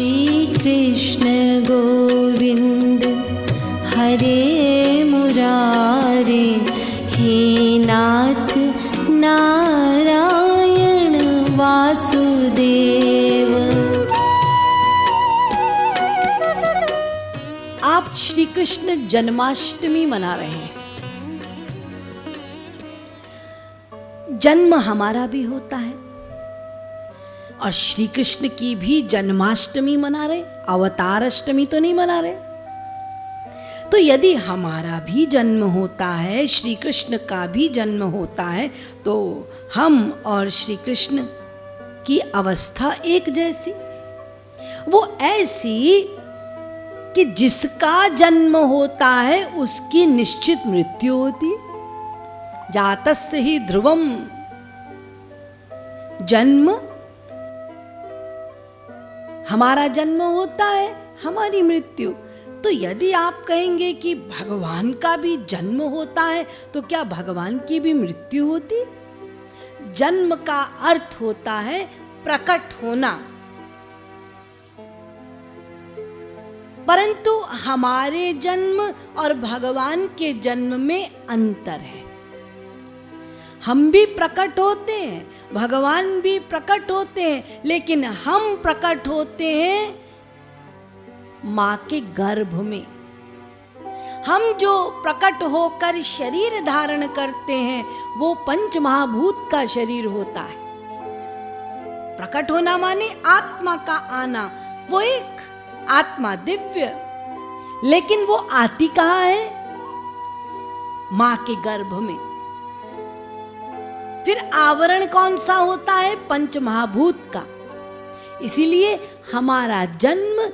श्री कृष्ण गोविंद हरे मुरारे, हे नाथ नारायण वासुदेव। आप श्री कृष्ण जन्माष्टमी मना रहे हैं। जन्म हमारा भी होता है और श्री कृष्ण की भी जन्माष्टमी मना रहे, अवतार अष्टमी तो नहीं मना रहे। तो यदि हमारा भी जन्म होता है, श्री कृष्ण का भी जन्म होता है, तो हम और श्री कृष्ण की अवस्था एक जैसी, वो ऐसी कि जिसका जन्म होता है उसकी निश्चित मृत्यु होती है। जातस्य ही ध्रुवम, जन्म, हमारा जन्म होता है, हमारी मृत्यु। तो यदि आप कहेंगे कि भगवान का भी जन्म होता है, तो क्या भगवान की भी मृत्यु होती? जन्म का अर्थ होता है प्रकट होना, परंतु हमारे जन्म और भगवान के जन्म में अंतर है। हम भी प्रकट होते हैं, भगवान भी प्रकट होते हैं, लेकिन हम प्रकट होते हैं मां के गर्भ में। हम जो प्रकट होकर शरीर धारण करते हैं वो पंच महाभूत का शरीर होता है। प्रकट होना माने आत्मा का आना, वो एक आत्मा दिव्य, लेकिन वो आती कहाँ है? मां के गर्भ में। फिर आवरण कौन सा होता है? पंच महाभूत का। इसीलिए हमारा जन्म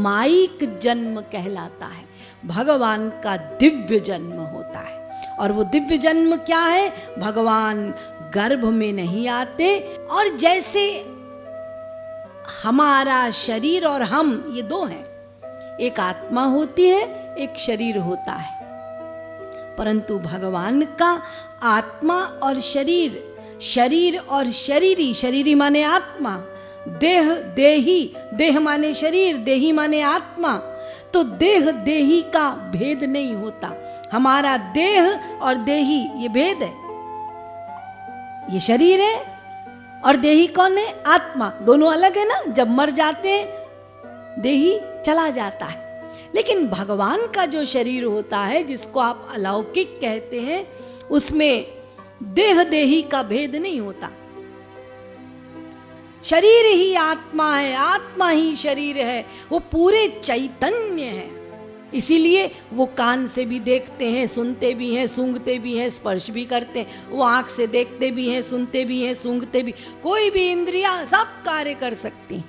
माइक जन्म कहलाता है, भगवान का दिव्य जन्म होता है। और वो दिव्य जन्म क्या है? भगवान गर्भ में नहीं आते, और जैसे हमारा शरीर और हम ये दो हैं, एक आत्मा होती है, एक शरीर होता है, परंतु भगवान का आत्मा और शरीर, शरीर और शरीरी, शरीरी माने आत्मा, देह देही, देह माने शरीर, देही माने आत्मा। तो देह देही का भेद नहीं होता। हमारा देह और देही ये भेद है। ये शरीर है और देही कौन है? आत्मा। दोनों अलग है ना। जब मर जाते हैं देही चला जाता है, लेकिन भगवान का जो शरीर होता है, जिसको आप अलौकिक कहते हैं, उसमें देह देही का भेद नहीं होता। शरीर ही आत्मा है, आत्मा ही शरीर है, वो पूरे चैतन्य है। इसीलिए वो कान से भी देखते हैं, सुनते भी हैं, सूंघते भी हैं, स्पर्श भी करते हैं। वो आंख से देखते भी हैं, सुनते भी हैं, सूंघते भी, कोई भी इंद्रियां सब कार्य कर सकती हैं।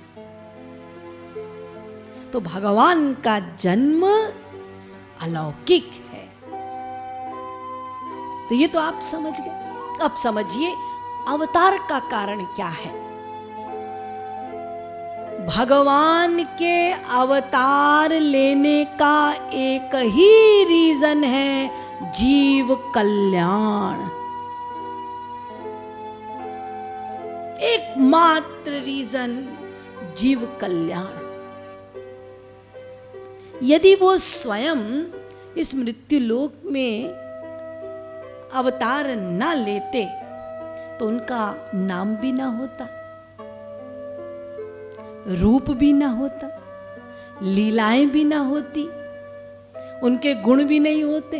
तो भगवान का जन्म अलौकिक है। तो ये तो आप समझ गए। अब समझिए अवतार का कारण क्या है। भगवान के अवतार लेने का एक ही रीजन है, जीव कल्याण। एकमात्र रीजन, जीव कल्याण। यदि वो स्वयं इस मृत्यु लोक में अवतार न लेते तो उनका नाम भी ना होता, रूप भी ना होता, लीलाएं भी ना होती, उनके गुण भी नहीं होते।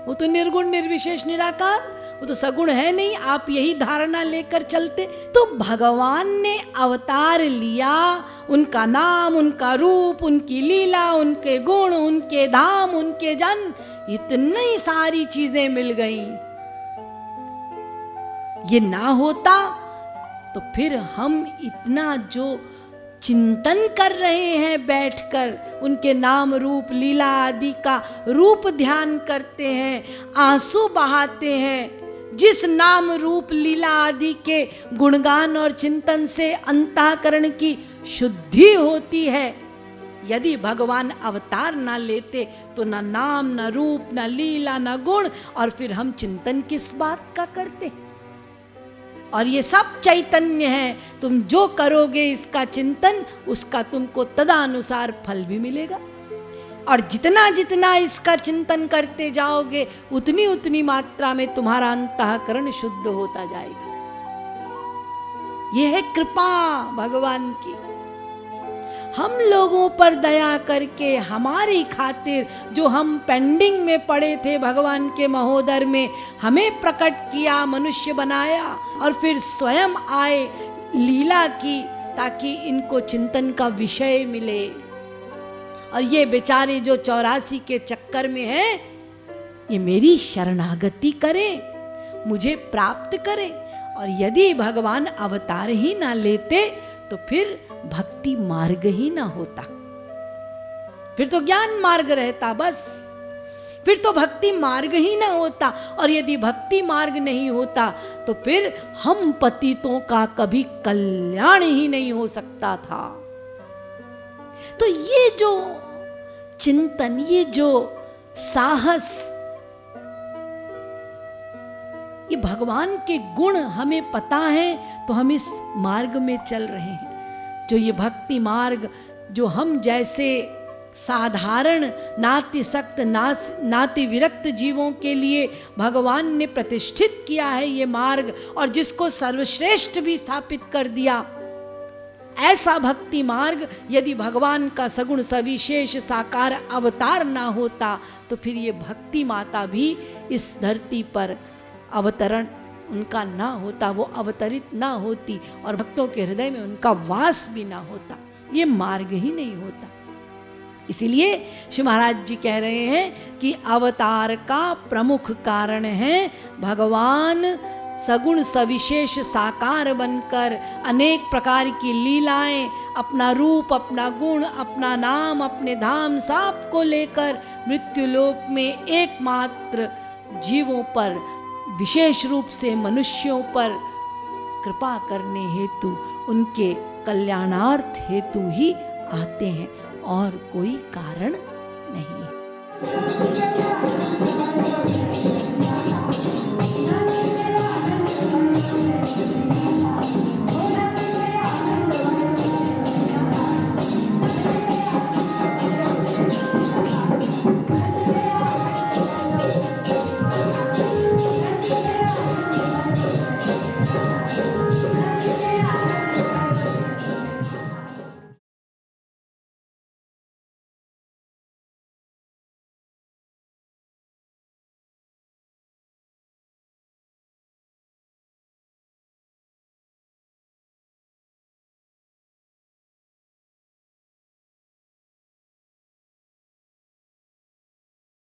वो तो निर्गुण निर्विशेष निराकार, वो तो सगुण है नहीं। आप यही धारणा लेकर चलते तो भगवान ने अवतार लिया, उनका नाम, उनका रूप, उनकी लीला, उनके गुण, उनके धाम, उनके जन, इतनी सारी चीजें मिल गई। ये ना होता तो फिर हम इतना जो चिंतन कर रहे हैं बैठकर, उनके नाम रूप लीला आदि का रूप ध्यान करते हैं, आंसू बहाते हैं, जिस नाम रूप लीला आदि के गुणगान और चिंतन से अंतःकरण की शुद्धि होती है। यदि भगवान अवतार ना लेते तो ना नाम, ना रूप, ना लीला, ना गुण, और फिर हम चिंतन किस बात का करते? और ये सब चैतन्य है। तुम जो करोगे इसका चिंतन, उसका तुमको तदानुसार फल भी मिलेगा। और जितना जितना इसका चिंतन करते जाओगे, उतनी उतनी मात्रा में तुम्हारा अंतःकरण शुद्ध होता जाएगा। यह है कृपा भगवान की। हम लोगों पर दया करके हमारी खातिर जो हम पेंडिंग में पड़े थे, भगवान के महोदर में हमें प्रकट किया, मनुष्य बनाया और फिर स्वयं आए, लीला की, ताकि इनको चिंतन का विषय मिले। और ये बेचारे जो 84 के चक्कर में हैं, ये मेरी शरणागति करें, मुझे प्राप्त करें। और यदि भगवान अवतार ही ना लेते तो फिर भक्ति मार्ग ही ना होता, फिर तो ज्ञान मार्ग रहता बस, फिर तो भक्ति मार्ग ही ना होता। और यदि भक्ति मार्ग नहीं होता तो फिर हम पतितों का कभी कल्याण ही नहीं हो सकता था। तो ये जो चिंतन, ये जो साहस, ये भगवान के गुण हमें पता है तो हम इस मार्ग में चल रहे हैं। जो ये भक्ति मार्ग, जो हम जैसे साधारण नातिशक्त नाति विरक्त जीवों के लिए भगवान ने प्रतिष्ठित किया है ये मार्ग, और जिसको सर्वश्रेष्ठ भी स्थापित कर दिया, ऐसा भक्ति मार्ग यदि भगवान का सगुण सविशेष साकार अवतार ना होता तो फिर ये भक्ति माता भी इस धरती पर अवतरण उनका ना होता, वो अवतरित ना होती, और भक्तों के हृदय में उनका वास भी ना होता, ये मार्ग ही नहीं होता। इसीलिए श्री महाराज जी कह रहे हैं कि अवतार का प्रमुख कारण है भगवान सगुण सविशेष साकार बनकर अनेक प्रकार की लीलाएं, अपना रूप, अपना गुण, अपना नाम, अपने धाम सब को लेकर मृत्युलोक में एकमात्र जीवों पर, विशेष रूप से मनुष्यों पर कृपा करने हेतु, उनके कल्याणार्थ हेतु ही आते हैं, और कोई कारण नहीं है।